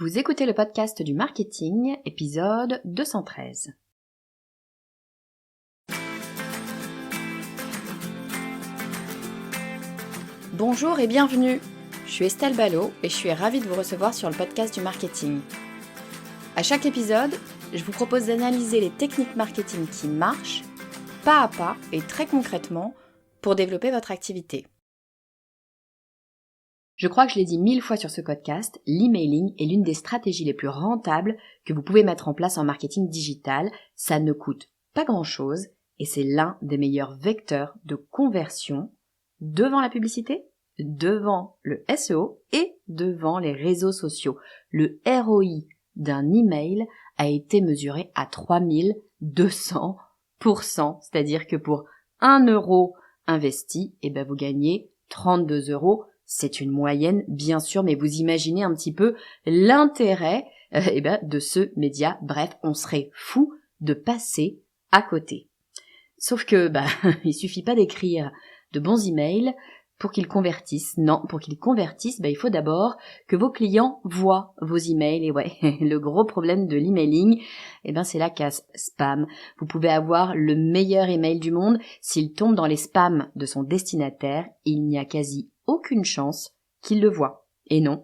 Vous écoutez le podcast du marketing, épisode 213. Bonjour et bienvenue. Je suis Estelle Ballot et je suis ravie de vous recevoir sur le podcast du marketing. À chaque épisode, je vous propose d'analyser les techniques marketing qui marchent, pas à pas et très concrètement, pour développer votre activité. Je crois que je l'ai dit 1000 fois sur ce podcast, l'emailing est l'une des stratégies les plus rentables que vous pouvez mettre en place en marketing digital. Ça ne coûte pas grand-chose et c'est l'un des meilleurs vecteurs de conversion devant la publicité, devant le SEO et devant les réseaux sociaux. Le ROI d'un email a été mesuré à 3200%, c'est-à-dire que pour 1 euro investi, vous gagnez 32 €. C'est une moyenne, bien sûr, mais vous imaginez un petit peu l'intérêt de ce média. Bref, on serait fou de passer à côté. Sauf que il suffit pas d'écrire de bons emails pour qu'ils convertissent. Non, pour qu'ils convertissent, il faut d'abord que vos clients voient vos emails. Et ouais, le gros problème de l'emailing, c'est la case spam. Vous pouvez avoir le meilleur email du monde, s'il tombe dans les spams de son destinataire, il n'y a quasi aucune chance qu'il le voie. Et non,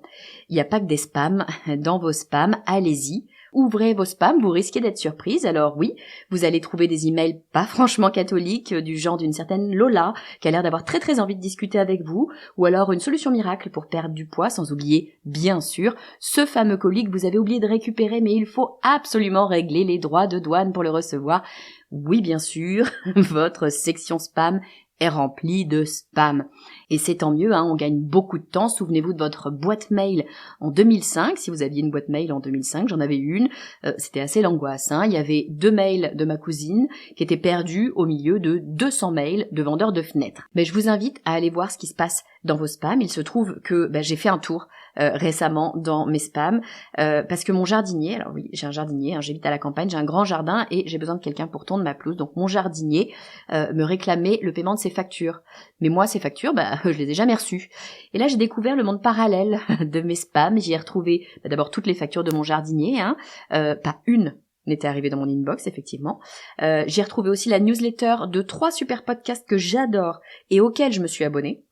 il n'y a pas que des spams dans vos spams, allez-y. Ouvrez vos spams, vous risquez d'être surprise. Alors oui, vous allez trouver des emails pas franchement catholiques, du genre d'une certaine Lola, qui a l'air d'avoir très très envie de discuter avec vous, ou alors une solution miracle pour perdre du poids, sans oublier, bien sûr, ce fameux colis que vous avez oublié de récupérer, mais il faut absolument régler les droits de douane pour le recevoir. Oui, bien sûr, votre section spam est remplie de spam. Et c'est tant mieux, on gagne beaucoup de temps. Souvenez-vous de votre boîte mail en 2005. Si vous aviez une boîte mail en 2005, j'en avais une. C'était assez l'angoisse. Il y avait 2 mails de ma cousine qui étaient perdus au milieu de 200 mails de vendeurs de fenêtres. Mais je vous invite à aller voir ce qui se passe dans vos spams. Il se trouve que j'ai fait un tour récemment dans mes spams parce que mon jardinier, alors oui, j'ai un jardinier, j'habite à la campagne, j'ai un grand jardin et j'ai besoin de quelqu'un pour tondre ma pelouse. Donc mon jardinier me réclamait le paiement de ses factures. Mais moi, ces factures, je les ai jamais reçues. Et là, j'ai découvert le monde parallèle de mes spams. J'y ai retrouvé d'abord toutes les factures de mon jardinier, pas une n'était arrivée dans mon inbox, effectivement. J'ai retrouvé aussi la newsletter de 3 super podcasts que j'adore et auxquels je me suis abonnée.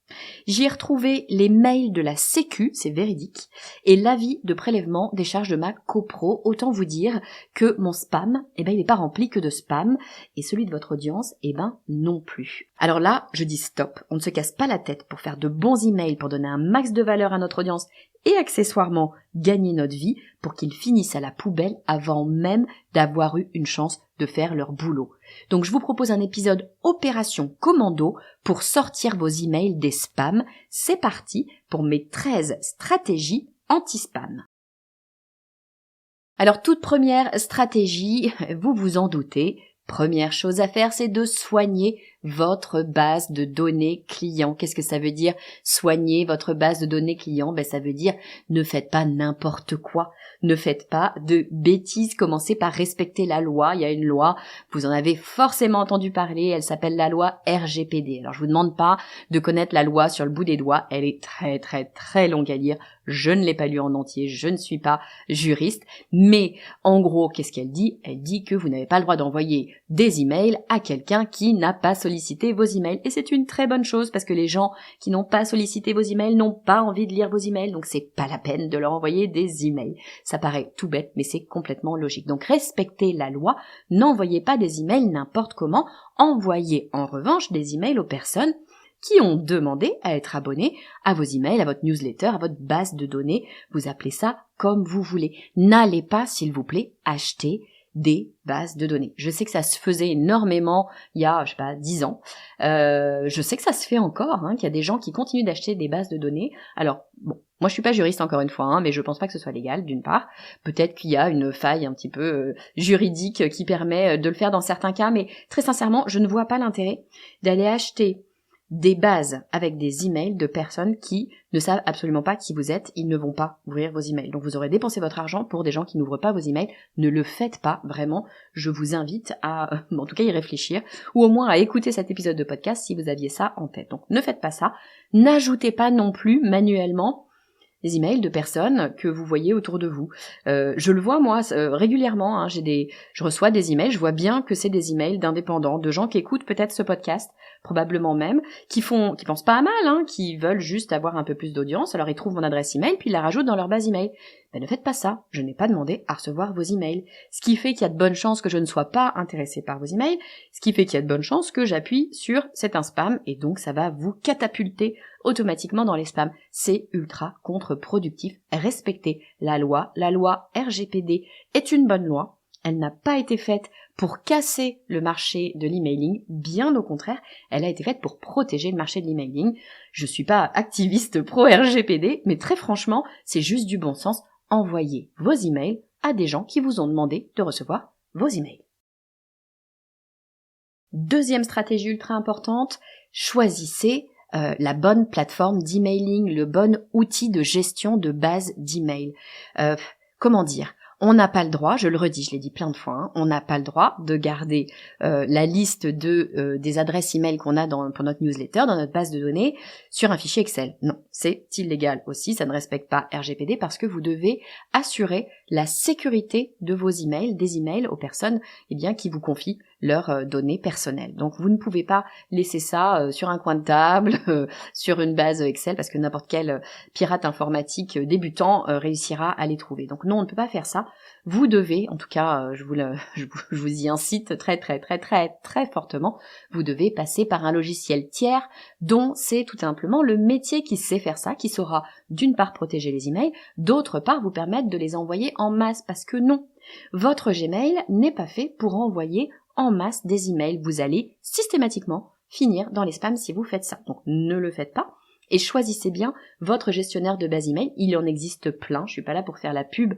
J'y ai retrouvé les mails de la Sécu, c'est véridique, et l'avis de prélèvement des charges de ma copro. Autant vous dire que mon spam, il n'est pas rempli que de spam, et celui de votre audience, non plus. Alors là, je dis stop, on ne se casse pas la tête pour faire de bons emails, pour donner un max de valeur à notre audience, et accessoirement gagner notre vie pour qu'ils finissent à la poubelle avant même d'avoir eu une chance de faire leur boulot. Donc je vous propose un épisode Opération Commando pour sortir vos emails des spams. C'est parti pour mes 13 stratégies anti-spam. Alors toute première stratégie, vous vous en doutez, première chose à faire, c'est de soigner votre base de données clients. Qu'est-ce que ça veut dire soigner votre base de données clients? Ça veut dire ne faites pas n'importe quoi. Ne faites pas de bêtises. Commencez par respecter la loi. Il y a une loi, vous en avez forcément entendu parler, elle s'appelle la loi RGPD. Alors je vous demande pas de connaître la loi sur le bout des doigts, elle est très très très longue à lire. Je ne l'ai pas lu en entier, je ne suis pas juriste, mais en gros, qu'est-ce qu'elle dit? Elle dit que vous n'avez pas le droit d'envoyer des emails à quelqu'un qui n'a pas sollicité vos emails. Et c'est une très bonne chose parce que les gens qui n'ont pas sollicité vos emails n'ont pas envie de lire vos emails, donc c'est pas la peine de leur envoyer des emails. Ça paraît tout bête, mais c'est complètement logique. Donc respectez la loi, n'envoyez pas des emails n'importe comment, envoyez en revanche des emails aux personnes qui ont demandé à être abonnés à vos emails, à votre newsletter, à votre base de données. Vous appelez ça comme vous voulez. N'allez pas, s'il vous plaît, acheter des bases de données. Je sais que ça se faisait énormément il y a, 10 ans. Je sais que ça se fait encore, qu'il y a des gens qui continuent d'acheter des bases de données. Alors, bon, moi je suis pas juriste encore une fois, mais je pense pas que ce soit légal, d'une part. Peut-être qu'il y a une faille un petit peu juridique qui permet de le faire dans certains cas, mais très sincèrement, je ne vois pas l'intérêt d'aller acheter des bases avec des emails de personnes qui ne savent absolument pas qui vous êtes, ils ne vont pas ouvrir vos emails. Donc vous aurez dépensé votre argent pour des gens qui n'ouvrent pas vos emails. Ne le faites pas, vraiment. Je vous invite à, en tout cas, y réfléchir, ou au moins à écouter cet épisode de podcast si vous aviez ça en tête. Donc ne faites pas ça. N'ajoutez pas non plus manuellement des emails de personnes que vous voyez autour de vous. Je le vois moi régulièrement, hein, je reçois des emails, je vois bien que c'est des emails d'indépendants, de gens qui écoutent peut-être ce podcast, probablement même, qui pensent pas à mal, hein, qui veulent juste avoir un peu plus d'audience, alors ils trouvent mon adresse email puis ils la rajoutent dans leur base email. Ne faites pas ça, je n'ai pas demandé à recevoir vos emails. Ce qui fait qu'il y a de bonnes chances que je ne sois pas intéressée par vos emails, ce qui fait qu'il y a de bonnes chances que j'appuie sur c'est un spam et donc ça va vous catapulter automatiquement dans les spams. C'est ultra contre-productif. Respectez la loi. La loi RGPD est une bonne loi. Elle n'a pas été faite pour casser le marché de l'emailing, bien au contraire, elle a été faite pour protéger le marché de l'emailing. Je suis pas activiste pro RGPD, mais très franchement, c'est juste du bon sens. Envoyez vos emails à des gens qui vous ont demandé de recevoir vos emails. Deuxième stratégie ultra importante, choisissez la bonne plateforme d'emailing, le bon outil de gestion de base d'email. Comment dire ? On n'a pas le droit, je le redis, je l'ai dit plein de fois, hein, on n'a pas le droit de garder la liste des adresses email qu'on a pour notre newsletter, dans notre base de données, sur un fichier Excel. Non, c'est illégal aussi, ça ne respecte pas RGPD parce que vous devez assurer la sécurité de vos emails, des emails aux personnes qui vous confient leurs données personnelles. Donc vous ne pouvez pas laisser ça sur un coin de table, sur une base Excel, parce que n'importe quel pirate informatique débutant réussira à les trouver. Donc non, on ne peut pas faire ça. Vous devez, en tout cas, je vous y incite très très très très très fortement, vous devez passer par un logiciel tiers dont c'est tout simplement le métier qui sait faire ça, qui saura d'une part protéger les emails, d'autre part vous permettre de les envoyer en masse, parce que non, votre Gmail n'est pas fait pour envoyer en masse des emails. Vous allez systématiquement finir dans les spams si vous faites ça. Donc ne le faites pas. Et choisissez bien votre gestionnaire de base email. Il en existe plein. Je suis pas là pour faire la pub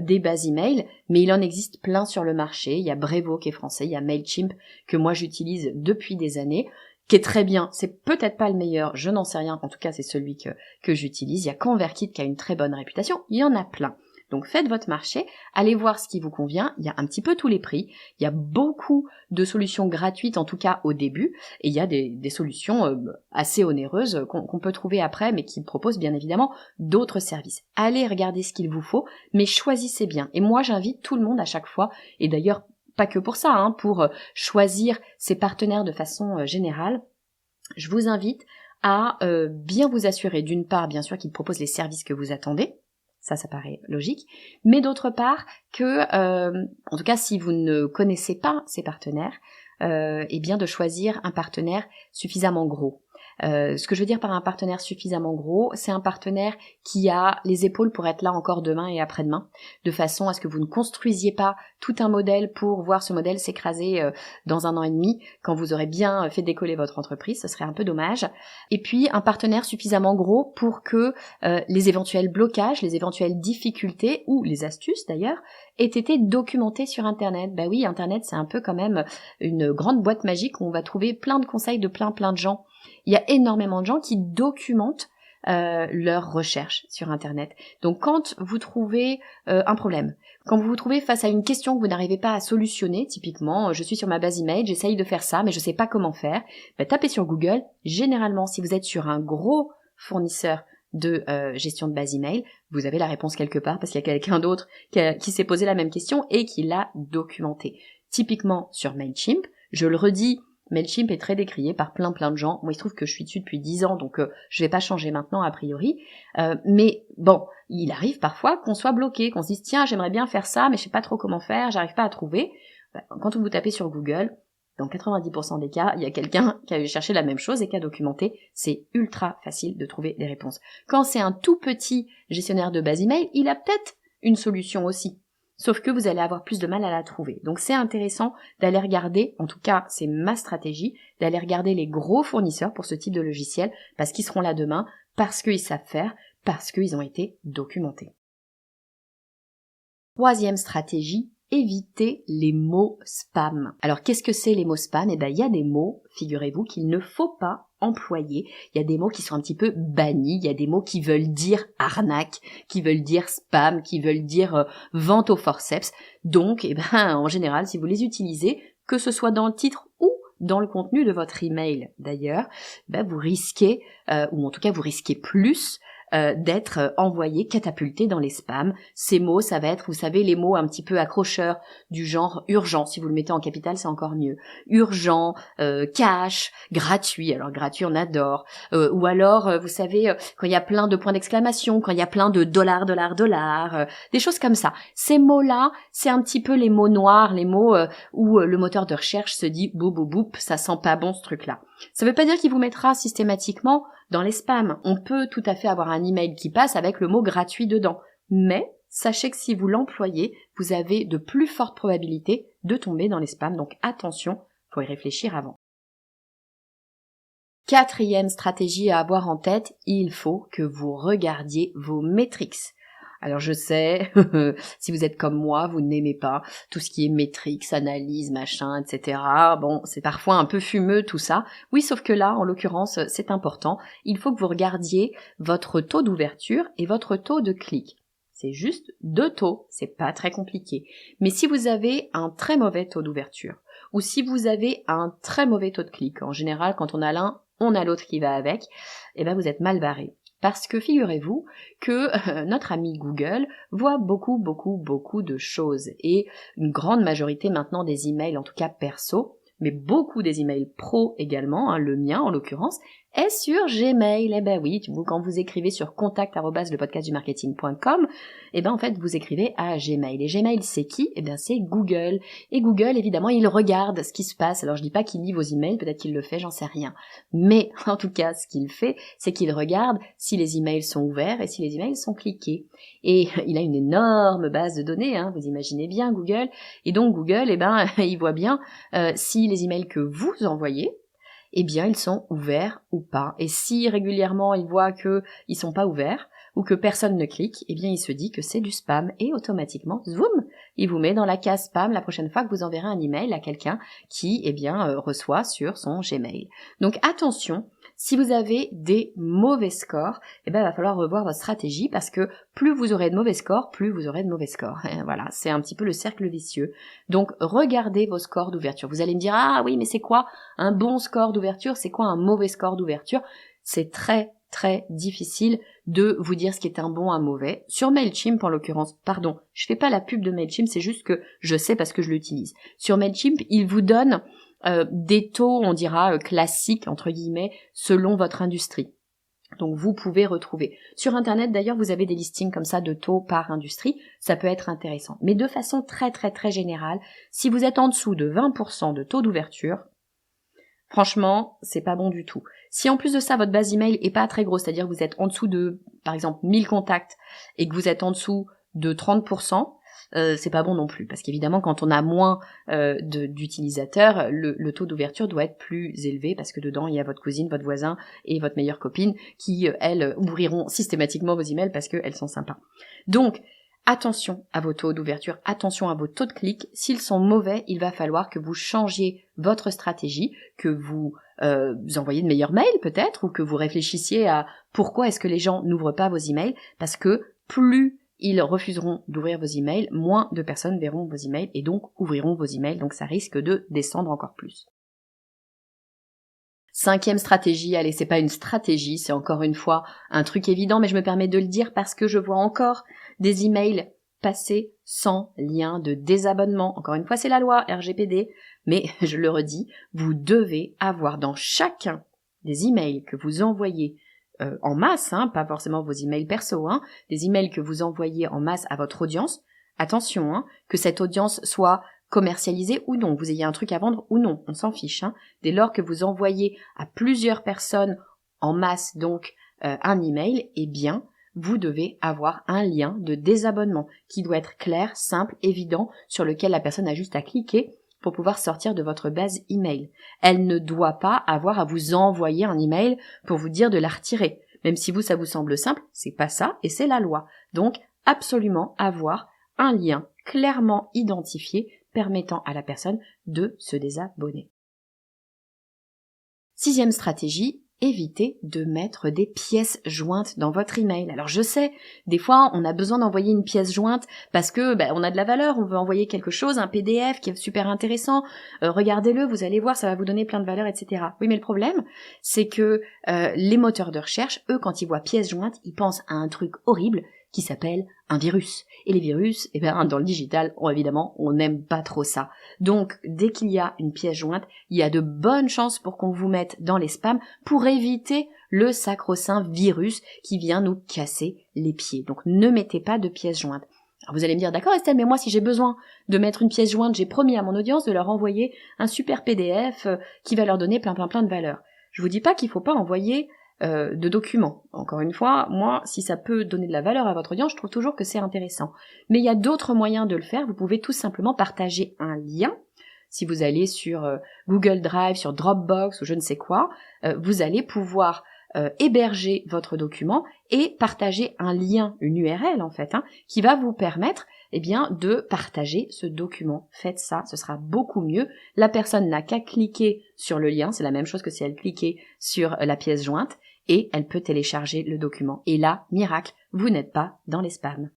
des bases email, mais il en existe plein sur le marché. Il y a Brevo qui est français, il y a Mailchimp que moi j'utilise depuis des années, qui est très bien. C'est peut-être pas le meilleur, je n'en sais rien. En tout cas, c'est celui que j'utilise. Il y a ConvertKit qui a une très bonne réputation. Il y en a plein. Donc faites votre marché, allez voir ce qui vous convient, il y a un petit peu tous les prix, il y a beaucoup de solutions gratuites en tout cas au début, et il y a des solutions assez onéreuses qu'on peut trouver après, mais qui proposent bien évidemment d'autres services. Allez regarder ce qu'il vous faut, mais choisissez bien. Et moi j'invite tout le monde à chaque fois, et d'ailleurs pas que pour ça, hein, pour choisir ses partenaires de façon générale, je vous invite à bien vous assurer d'une part bien sûr qu'ils proposent les services que vous attendez, ça paraît logique, mais d'autre part que, en tout cas si vous ne connaissez pas ces partenaires, de choisir un partenaire suffisamment gros. Ce que je veux dire par un partenaire suffisamment gros, c'est un partenaire qui a les épaules pour être là encore demain et après-demain, de façon à ce que vous ne construisiez pas tout un modèle pour voir ce modèle s'écraser dans 1 an et demi, quand vous aurez bien fait décoller votre entreprise, ce serait un peu dommage. Et puis un partenaire suffisamment gros pour que les éventuels blocages, les éventuelles difficultés, ou les astuces d'ailleurs, aient été documentés sur Internet. Bah oui, Internet c'est un peu quand même une grande boîte magique où on va trouver plein de conseils de plein de gens. Il y a énormément de gens qui documentent leurs recherches sur Internet. Donc quand vous trouvez un problème, quand vous vous trouvez face à une question que vous n'arrivez pas à solutionner, typiquement je suis sur ma base email, j'essaye de faire ça mais je sais pas comment faire, tapez sur Google. Généralement si vous êtes sur un gros fournisseur de gestion de base email, vous avez la réponse quelque part parce qu'il y a quelqu'un d'autre qui s'est posé la même question et qui l'a documenté. Typiquement sur Mailchimp, je le redis, Mailchimp est très décrié par plein de gens. Moi, il se trouve que je suis dessus depuis 10 ans, donc je vais pas changer maintenant a priori. Mais bon, il arrive parfois qu'on soit bloqué, qu'on se dise tiens, j'aimerais bien faire ça, mais je sais pas trop comment faire, j'arrive pas à trouver. Quand vous tapez sur Google, dans 90% des cas, il y a quelqu'un qui a cherché la même chose et qui a documenté. C'est ultra facile de trouver des réponses. Quand c'est un tout petit gestionnaire de base email, il a peut-être une solution aussi. Sauf que vous allez avoir plus de mal à la trouver. Donc c'est intéressant d'aller regarder, en tout cas c'est ma stratégie, d'aller regarder les gros fournisseurs pour ce type de logiciel, parce qu'ils seront là demain, parce qu'ils savent faire, parce qu'ils ont été documentés. Troisième stratégie, éviter les mots spam. Alors qu'est-ce que c'est les mots spam ? Il y a des mots, figurez-vous, qu'il ne faut pas employer. Il y a des mots qui sont un petit peu bannis, il y a des mots qui veulent dire arnaque, qui veulent dire spam, qui veulent dire vente au forceps. Donc, en général, si vous les utilisez, que ce soit dans le titre ou dans le contenu de votre email d'ailleurs, vous risquez, ou en tout cas vous risquez plus, d'être envoyés, catapultés dans les spams. Ces mots, ça va être, vous savez, les mots un petit peu accrocheurs du genre urgent. Si vous le mettez en capital, c'est encore mieux. Urgent, cash, gratuit. Alors gratuit, on adore. Ou alors, vous savez, quand il y a plein de points d'exclamation, quand il y a plein de dollars, des choses comme ça. Ces mots-là, c'est un petit peu les mots noirs, les mots où le moteur de recherche se dit boum boum boum, ça sent pas bon ce truc-là. Ça veut pas dire qu'il vous mettra systématiquement dans les spams. On peut tout à fait avoir un email qui passe avec le mot gratuit dedans. Mais sachez que si vous l'employez, vous avez de plus fortes probabilités de tomber dans les spams. Donc attention, faut y réfléchir avant. 4e stratégie à avoir en tête, il faut que vous regardiez vos métriques. Alors je sais, si vous êtes comme moi, vous n'aimez pas tout ce qui est métriques, analyse, machin, etc. Bon, c'est parfois un peu fumeux tout ça. Oui, sauf que là, en l'occurrence, c'est important. Il faut que vous regardiez votre taux d'ouverture et votre taux de clic. C'est juste 2 taux, c'est pas très compliqué. Mais si vous avez un très mauvais taux d'ouverture, ou si vous avez un très mauvais taux de clic, en général, quand on a l'un, on a l'autre qui va avec, eh ben vous êtes mal barré. Parce que figurez-vous que notre ami Google voit beaucoup de choses et une grande majorité maintenant des emails, en tout cas perso, mais beaucoup des emails pro également, le mien en l'occurrence, est sur Gmail. Eh ben oui, quand vous écrivez sur contact@lepodcastdumarketing.com, eh ben en fait vous écrivez à Gmail. Et Gmail c'est qui? Eh ben c'est Google. Et Google évidemment il regarde ce qui se passe. Alors je dis pas qu'il lit vos emails, peut-être qu'il le fait, j'en sais rien. Mais en tout cas ce qu'il fait, c'est qu'il regarde si les emails sont ouverts et si les emails sont cliqués. Et il a une énorme base de données, vous imaginez bien Google. Et donc Google, eh ben il voit bien si les emails que vous envoyez, eh bien ils sont ouverts ou pas. Et si régulièrement il voit que ils sont pas ouverts ou que personne ne clique, eh bien il se dit que c'est du spam et automatiquement, zoom, il vous met dans la case spam la prochaine fois que vous enverrez un email à quelqu'un qui, eh bien, reçoit sur son Gmail. Donc attention, si vous avez des mauvais scores, eh ben il va falloir revoir votre stratégie parce que plus vous aurez de mauvais scores, plus vous aurez de mauvais scores. Et voilà, c'est un petit peu le cercle vicieux. Donc regardez vos scores d'ouverture. Vous allez me dire ah oui, mais c'est quoi un bon score d'ouverture? C'est quoi un mauvais score d'ouverture? C'est très difficile de vous dire ce qui est un bon, un mauvais. Sur Mailchimp, en l'occurrence, pardon, je fais pas la pub de Mailchimp, c'est juste que je sais parce que je l'utilise. Sur Mailchimp, il vous donne des taux, on dira, classiques, entre guillemets, selon votre industrie. Donc vous pouvez retrouver. Sur Internet, d'ailleurs, vous avez des listings comme ça de taux par industrie. Ça peut être intéressant. Mais de façon très générale, si vous êtes en dessous de 20% de taux d'ouverture, franchement, c'est pas bon du tout. Si en plus de ça, votre base email est pas très grosse, c'est-à-dire que vous êtes en dessous de, par exemple, 1000 contacts et que vous êtes en dessous de 30%, c'est pas bon non plus. Parce qu'évidemment, quand on a moins d'utilisateurs, le taux d'ouverture doit être plus élevé parce que dedans, il y a votre cousine, votre voisin et votre meilleure copine qui, elles, ouvriront systématiquement vos emails parce qu'elles sont sympas. Donc, attention à vos taux d'ouverture, attention à vos taux de clic. S'ils sont mauvais, il va falloir que vous changiez votre stratégie, que vous envoyez de meilleurs mails peut-être, ou que vous réfléchissiez à pourquoi est-ce que les gens n'ouvrent pas vos emails, parce que plus ils refuseront d'ouvrir vos emails, moins de personnes verront vos emails et donc ouvriront vos emails, donc ça risque de descendre encore plus. 5e stratégie, allez, c'est pas une stratégie, c'est encore une fois un truc évident, mais je me permets de le dire parce que je vois encore des emails passer sans lien de désabonnement. Encore une fois, c'est la loi RGPD, mais je le redis, vous devez avoir dans chacun des emails que vous envoyez en masse, pas forcément vos emails perso, des emails que vous envoyez en masse à votre audience. Attention, que cette audience soit commercialisée ou non, vous ayez un truc à vendre ou non, on s'en fiche. Dès lors que vous envoyez à plusieurs personnes en masse donc un email, eh bien vous devez avoir un lien de désabonnement qui doit être clair, simple, évident, sur lequel la personne a juste à cliquer pour pouvoir sortir de votre base email. Elle ne doit pas avoir à vous envoyer un email pour vous dire de la retirer. Même si ça vous semble simple, c'est pas ça et c'est la loi. Donc, absolument avoir un lien clairement identifié permettant à la personne de se désabonner. 6e stratégie, évitez de mettre des pièces jointes dans votre email. Alors je sais, des fois on a besoin d'envoyer une pièce jointe parce que on a de la valeur, on veut envoyer quelque chose, un PDF qui est super intéressant, regardez-le, vous allez voir, ça va vous donner plein de valeur, etc. Oui, mais le problème, c'est que les moteurs de recherche, eux, quand ils voient pièces jointes, ils pensent à un truc horrible qui s'appelle un virus. Et les virus, dans le digital, évidemment, on n'aime pas trop ça. Donc, dès qu'il y a une pièce jointe, il y a de bonnes chances pour qu'on vous mette dans les spams pour éviter le sacro-saint virus qui vient nous casser les pieds. Donc, ne mettez pas de pièce jointe. Alors vous allez me dire, d'accord Estelle, mais moi si j'ai besoin de mettre une pièce jointe, j'ai promis à mon audience de leur envoyer un super PDF qui va leur donner plein de valeur. Je vous dis pas qu'il faut pas envoyer de documents. Encore une fois, moi, si ça peut donner de la valeur à votre audience, je trouve toujours que c'est intéressant. Mais il y a d'autres moyens de le faire. Vous pouvez tout simplement partager un lien. Si vous allez sur Google Drive, sur Dropbox ou je ne sais quoi, vous allez pouvoir héberger votre document et partager un lien, une URL en fait, qui va vous permettre de partager ce document. Faites ça, ce sera beaucoup mieux. La personne n'a qu'à cliquer sur le lien, c'est la même chose que si elle cliquait sur la pièce jointe, et elle peut télécharger le document. Et là, miracle, vous n'êtes pas dans les spams.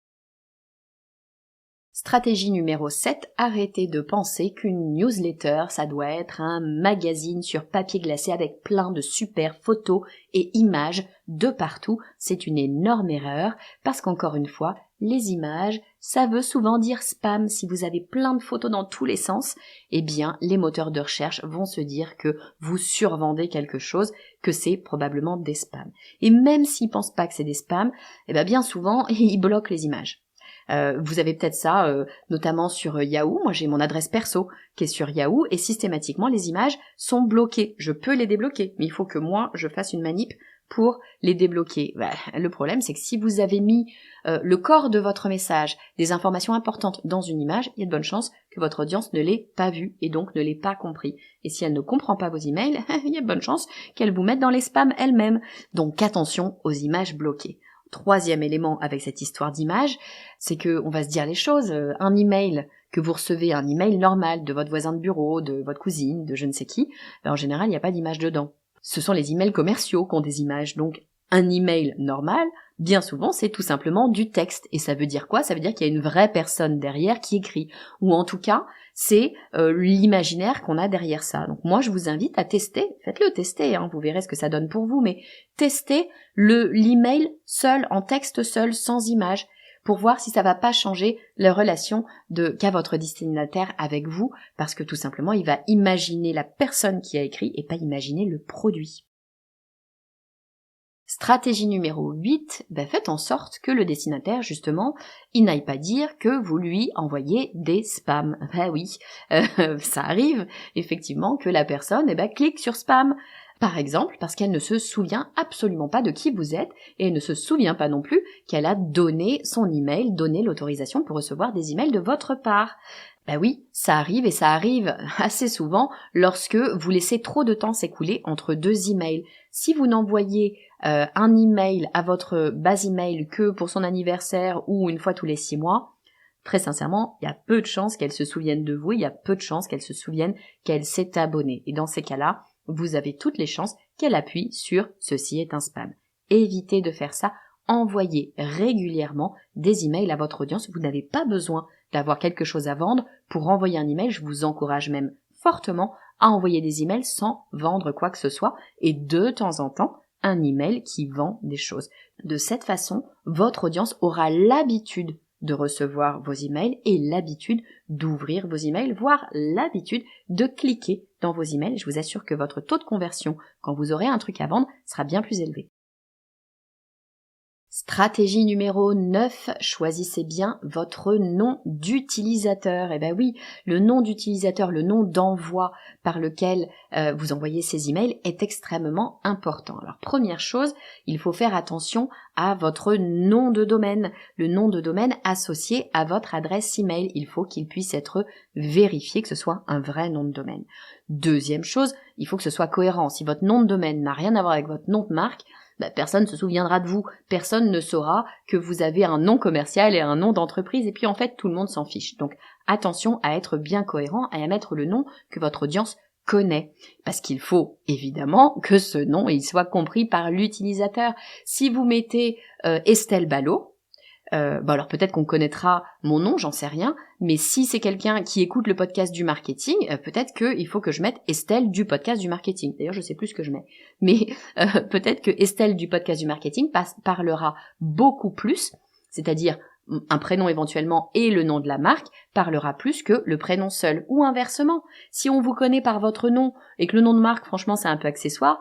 Stratégie numéro 7, arrêtez de penser qu'une newsletter, ça doit être un magazine sur papier glacé avec plein de super photos et images de partout. C'est une énorme erreur parce qu'encore une fois, les images, ça veut souvent dire spam. Si vous avez plein de photos dans tous les sens, les moteurs de recherche vont se dire que vous survendez quelque chose, que c'est probablement des spams. Et même s'ils pensent pas que c'est des spams, bien souvent, ils bloquent les images. Vous avez peut-être ça, notamment sur Yahoo. Moi, j'ai mon adresse perso qui est sur Yahoo et systématiquement, les images sont bloquées. Je peux les débloquer, mais il faut que moi, je fasse une manip pour les débloquer. Le problème, c'est que si vous avez mis le corps de votre message, des informations importantes dans une image, il y a de bonnes chances que votre audience ne l'ait pas vu et donc ne l'ait pas compris. Et si elle ne comprend pas vos emails, il y a de bonnes chances qu'elle vous mette dans les spams elle-même. Donc attention aux images bloquées. Troisième élément avec cette histoire d'image, c'est que on va se dire les choses. Un email que vous recevez, un email normal de votre voisin de bureau, de votre cousine, de je ne sais qui, en général, il n'y a pas d'image dedans. Ce sont les emails commerciaux qui ont des images. Donc, un email normal, bien souvent, c'est tout simplement du texte. Et ça veut dire quoi? Ça veut dire qu'il y a une vraie personne derrière qui écrit. Ou en tout cas, c'est l'imaginaire qu'on a derrière ça. Donc moi, je vous invite à tester. Faites-le tester, vous verrez ce que ça donne pour vous. Mais testez l'email seul, en texte seul, sans image, pour voir si ça va pas changer la relation qu'a votre destinataire avec vous, parce que tout simplement, il va imaginer la personne qui a écrit et pas imaginer le produit. Stratégie numéro 8, faites en sorte que le destinataire, justement, il n'aille pas dire que vous lui envoyez des spams. Oui, ça arrive, effectivement, que la personne, clique sur spam. Par exemple, parce qu'elle ne se souvient absolument pas de qui vous êtes et elle ne se souvient pas non plus qu'elle a donné son email, donné l'autorisation pour recevoir des emails de votre part. Oui, ça arrive et ça arrive assez souvent lorsque vous laissez trop de temps s'écouler entre deux emails. Si vous n'envoyez un email à votre base email que pour son anniversaire ou une fois tous les 6 mois, très sincèrement, il y a peu de chances qu'elle se souvienne de vous, il y a peu de chances qu'elle se souvienne qu'elle s'est abonnée. Et dans ces cas-là, vous avez toutes les chances qu'elle appuie sur « Ceci est un spam ». Évitez de faire ça. Envoyez régulièrement des emails à votre audience. Vous n'avez pas besoin d'avoir quelque chose à vendre pour envoyer un email. Je vous encourage même fortement à envoyer des emails sans vendre quoi que ce soit et de temps en temps, un email qui vend des choses. De cette façon, votre audience aura l'habitude de recevoir vos emails et l'habitude d'ouvrir vos emails, voire l'habitude de cliquer dans vos emails. Je vous assure que votre taux de conversion, quand vous aurez un truc à vendre, sera bien plus élevé. Stratégie numéro 9, choisissez bien votre nom d'utilisateur. Oui, le nom d'utilisateur, le nom d'envoi par lequel vous envoyez ces emails est extrêmement important. Alors première chose, il faut faire attention à votre nom de domaine. Le nom de domaine associé à votre adresse email, il faut qu'il puisse être vérifié, que ce soit un vrai nom de domaine. Deuxième chose, il faut que ce soit cohérent. Si votre nom de domaine n'a rien à voir avec votre nom de marque, personne ne se souviendra de vous, personne ne saura que vous avez un nom commercial et un nom d'entreprise, et puis en fait tout le monde s'en fiche. Donc attention à être bien cohérent et à mettre le nom que votre audience connaît. Parce qu'il faut évidemment que ce nom il soit compris par l'utilisateur. Si vous mettez Estelle Ballot, alors peut-être qu'on connaîtra mon nom, j'en sais rien, mais si c'est quelqu'un qui écoute le podcast du marketing, peut-être qu'il faut que je mette Estelle du podcast du marketing. D'ailleurs, je sais plus ce que je mets. Mais peut-être que Estelle du podcast du marketing parlera beaucoup plus, c'est-à-dire un prénom éventuellement et le nom de la marque parlera plus que le prénom seul. Ou inversement, si on vous connaît par votre nom et que le nom de marque, franchement, c'est un peu accessoire,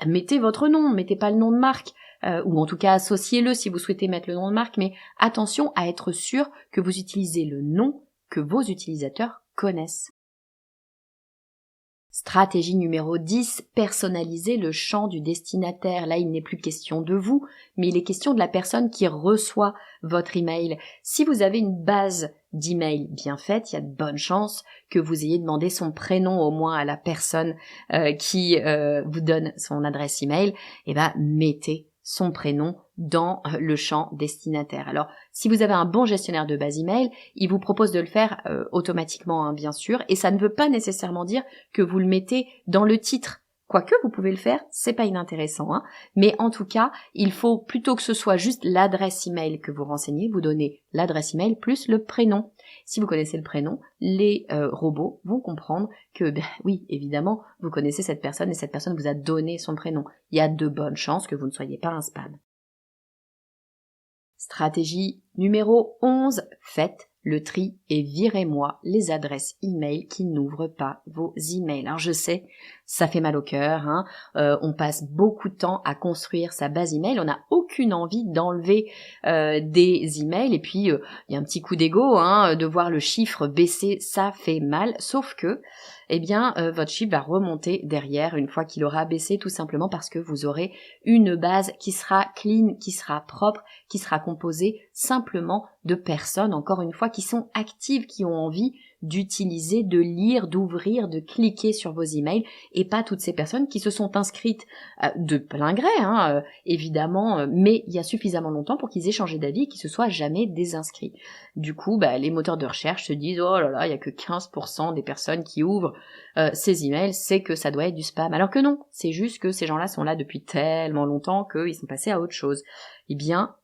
mettez votre nom, mettez pas le nom de marque. Ou en tout cas associez-le si vous souhaitez mettre le nom de marque, mais attention à être sûr que vous utilisez le nom que vos utilisateurs connaissent. Stratégie numéro 10, personnaliser le champ du destinataire. Là, il n'est plus question de vous, mais il est question de la personne qui reçoit votre email. Si vous avez une base d'email bien faite, il y a de bonnes chances que vous ayez demandé son prénom au moins à la personne qui vous donne son adresse email. Mettez son prénom dans le champ destinataire. Alors, si vous avez un bon gestionnaire de base email, il vous propose de le faire automatiquement, bien sûr, et ça ne veut pas nécessairement dire que vous le mettez dans le titre. Quoique vous pouvez le faire, c'est pas inintéressant, mais en tout cas, il faut plutôt que ce soit juste l'adresse email que vous renseignez, vous donnez l'adresse email plus le prénom. Si vous connaissez le prénom, les robots vont comprendre que, oui, évidemment, vous connaissez cette personne et cette personne vous a donné son prénom. Il y a de bonnes chances que vous ne soyez pas un spam. Stratégie numéro 11, faites le tri et virez-moi les adresses email qui n'ouvrent pas vos emails. Alors je sais, ça fait mal au cœur, on passe beaucoup de temps à construire sa base email, on n'a aucune envie d'enlever des emails et puis il y a un petit coup d'ego, de voir le chiffre baisser, ça fait mal, sauf que votre chiffre va remonter derrière une fois qu'il aura baissé, tout simplement parce que vous aurez une base qui sera clean, qui sera propre, qui sera composée simplement de personnes, encore une fois, qui sont actives, qui ont envie d'utiliser, de lire, d'ouvrir, de cliquer sur vos emails, et pas toutes ces personnes qui se sont inscrites de plein gré, évidemment, mais il y a suffisamment longtemps pour qu'ils aient changé d'avis et qu'ils se soient jamais désinscrits. Du coup, les moteurs de recherche se disent « Oh là là, il y a que 15% des personnes qui ouvrent ces emails, c'est que ça doit être du spam. » Alors que non, c'est juste que ces gens-là sont là depuis tellement longtemps qu'ils sont passés à autre chose.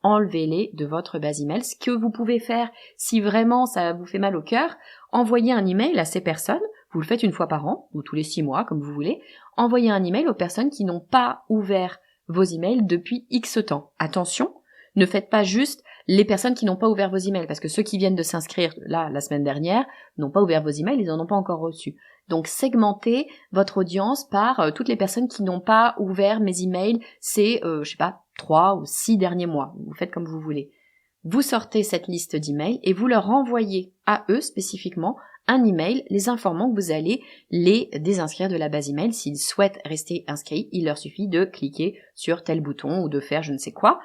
Enlevez-les de votre base email. Ce que vous pouvez faire, si vraiment ça vous fait mal au cœur, envoyez un email à ces personnes, vous le faites une fois par an, ou tous les 6 mois, comme vous voulez, envoyez un email aux personnes qui n'ont pas ouvert vos emails depuis X temps. Attention, ne faites pas juste les personnes qui n'ont pas ouvert vos emails, parce que ceux qui viennent de s'inscrire là, la semaine dernière, n'ont pas ouvert vos emails, ils n'en ont pas encore reçu. Donc segmentez votre audience par toutes les personnes qui n'ont pas ouvert mes emails ces, 3 ou 6 derniers mois. Vous faites comme vous voulez. Vous sortez cette liste d'emails et vous leur renvoyez à eux spécifiquement un email les informant que vous allez les désinscrire de la base email. S'ils souhaitent rester inscrits, il leur suffit de cliquer sur tel bouton ou de faire je ne sais quoi.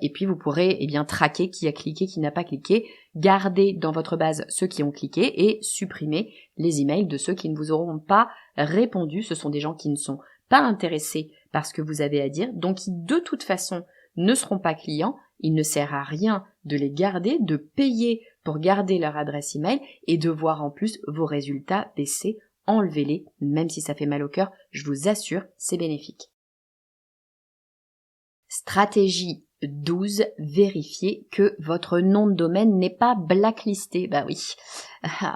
Et puis vous pourrez traquer qui a cliqué, qui n'a pas cliqué, garder dans votre base ceux qui ont cliqué et supprimer les emails de ceux qui ne vous auront pas répondu. Ce sont des gens qui ne sont pas intéressés par ce que vous avez à dire, donc qui de toute façon ne seront pas clients. Il ne sert à rien de les garder, de payer pour garder leur adresse email et de voir en plus vos résultats baisser. Enlevez-les, même si ça fait mal au cœur, je vous assure, c'est bénéfique. Stratégie 12, vérifiez que votre nom de domaine n'est pas blacklisté. Oui,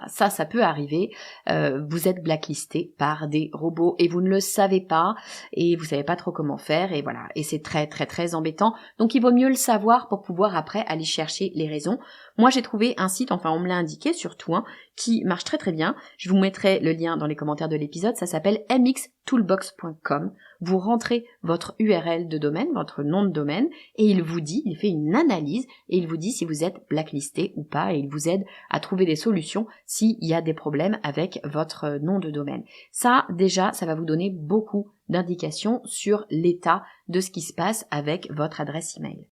ça peut arriver. Vous êtes blacklisté par des robots et vous ne le savez pas et vous savez pas trop comment faire et voilà. Et c'est très très très embêtant. Donc il vaut mieux le savoir pour pouvoir après aller chercher les raisons. Moi j'ai trouvé un site, on me l'a indiqué surtout, qui marche très très bien. Je vous mettrai le lien dans les commentaires de l'épisode. Ça s'appelle mxtoolbox.com. Vous rentrez votre URL de domaine, votre nom de domaine, et il fait une analyse et il vous dit si vous êtes blacklisté ou pas et il vous aide à trouver des solutions s'il y a des problèmes avec votre nom de domaine. Ça, déjà, ça va vous donner beaucoup d'indications sur l'état de ce qui se passe avec votre adresse email.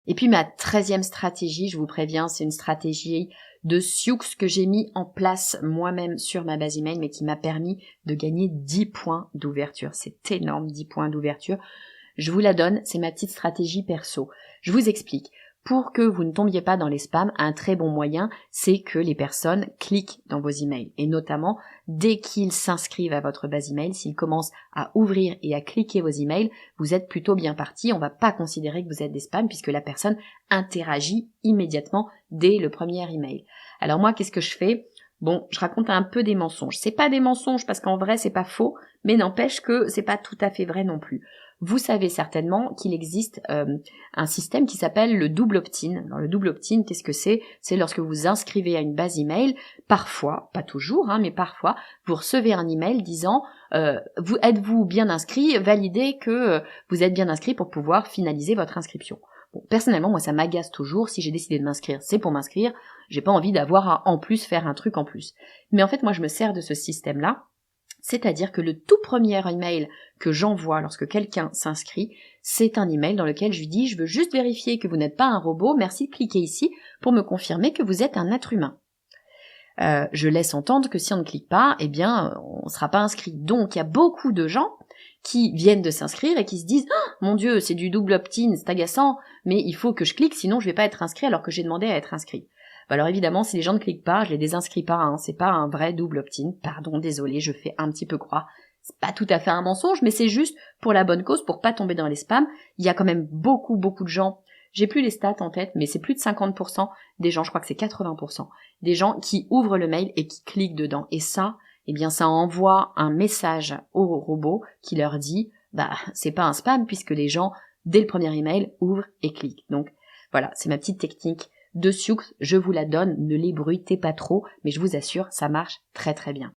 Et puis ma 13e stratégie, je vous préviens, c'est une stratégie de Sioux que j'ai mis en place moi-même sur ma base email, mais qui m'a permis de gagner 10 points d'ouverture. C'est énorme, 10 points d'ouverture. Je vous la donne, c'est ma petite stratégie perso. Je vous explique. pour que vous ne tombiez pas dans les spams, un très bon moyen, c'est que les personnes cliquent dans vos emails. Et notamment, dès qu'ils s'inscrivent à votre base email, s'ils commencent à ouvrir et à cliquer vos emails, vous êtes plutôt bien parti. On va pas considérer que vous êtes des spams puisque la personne interagit immédiatement dès le premier email. Alors moi, qu'est-ce que je fais ? Bon, je raconte un peu des mensonges. C'est pas des mensonges parce qu'en vrai, c'est pas faux, mais n'empêche que c'est pas tout à fait vrai non plus. Vous savez certainement qu'il existe un système qui s'appelle le double opt-in. Alors le double opt-in, qu'est-ce que c'est ? C'est lorsque vous vous inscrivez à une base email, parfois, pas toujours, mais parfois, vous recevez un email disant vous êtes-vous bien inscrit ? Validez que vous êtes bien inscrit pour pouvoir finaliser votre inscription. Bon, personnellement, moi, ça m'agace toujours. Si j'ai décidé de m'inscrire, c'est pour m'inscrire. J'ai pas envie d'avoir à en plus faire un truc en plus. Mais en fait, moi, je me sers de ce système-là. C'est-à-dire que le tout premier email que j'envoie lorsque quelqu'un s'inscrit, c'est un email dans lequel je lui dis « Je veux juste vérifier que vous n'êtes pas un robot, merci de cliquer ici pour me confirmer que vous êtes un être humain. » Je laisse entendre que si on ne clique pas, eh bien, on ne sera pas inscrit. Donc, il y a beaucoup de gens qui viennent de s'inscrire et qui se disent « Mon Dieu, c'est du double opt-in, c'est agaçant, mais il faut que je clique, sinon je vais pas être inscrit alors que j'ai demandé à être inscrit. » Alors évidemment, si les gens ne cliquent pas, je les désinscris pas, c'est pas un vrai double opt-in. Pardon, désolé, je fais un petit peu croire. C'est pas tout à fait un mensonge, mais c'est juste pour la bonne cause, pour pas tomber dans les spams. Il y a quand même beaucoup de gens, j'ai plus les stats en tête, mais c'est plus de 50% des gens, je crois que c'est 80%, des gens qui ouvrent le mail et qui cliquent dedans. Et ça, eh bien, ça envoie un message au robot qui leur dit, c'est pas un spam puisque les gens, dès le premier email, ouvrent et cliquent. Donc, voilà, c'est ma petite technique de Sioux, je vous la donne, ne l'ébruitez pas trop, mais je vous assure, ça marche très très bien.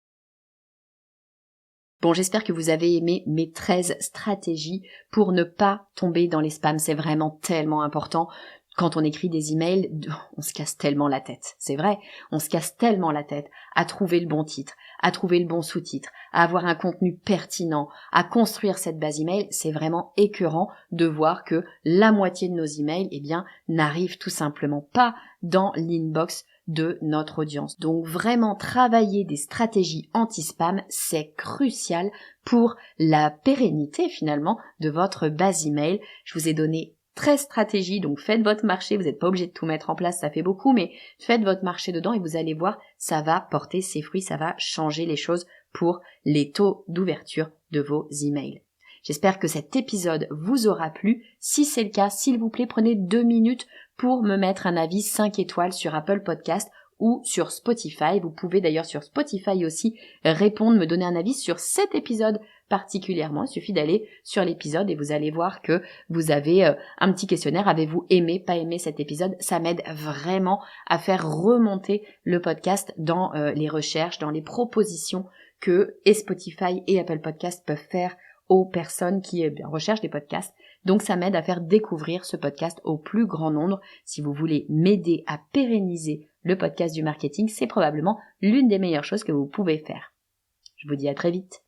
Bon, j'espère que vous avez aimé mes 13 stratégies pour ne pas tomber dans les spams, c'est vraiment tellement important. Quand on écrit des emails, on se casse tellement la tête, c'est vrai, on se casse tellement la tête à trouver le bon titre, à trouver le bon sous-titre, à avoir un contenu pertinent, à construire cette base email, c'est vraiment écœurant de voir que la moitié de nos emails, n'arrivent tout simplement pas dans l'inbox de notre audience. Donc vraiment travailler des stratégies anti-spam, c'est crucial pour la pérennité finalement de votre base email. Je vous ai donné 13 stratégies, donc faites votre marché, vous n'êtes pas obligé de tout mettre en place, ça fait beaucoup, mais faites votre marché dedans et vous allez voir, ça va porter ses fruits, ça va changer les choses pour les taux d'ouverture de vos emails. J'espère que cet épisode vous aura plu. Si c'est le cas, s'il vous plaît, prenez 2 minutes pour me mettre un avis 5 étoiles sur Apple Podcast ou sur Spotify. Vous pouvez d'ailleurs sur Spotify aussi répondre, me donner un avis sur cet épisode particulièrement. Il suffit d'aller sur l'épisode et vous allez voir que vous avez un petit questionnaire. Avez-vous aimé, pas aimé cet épisode ? Ça m'aide vraiment à faire remonter le podcast dans les recherches, dans les propositions que et Spotify et Apple Podcast peuvent faire aux personnes qui recherchent des podcasts. Donc ça m'aide à faire découvrir ce podcast au plus grand nombre. Si vous voulez m'aider à pérenniser le podcast du marketing, c'est probablement l'une des meilleures choses que vous pouvez faire. Je vous dis à très vite.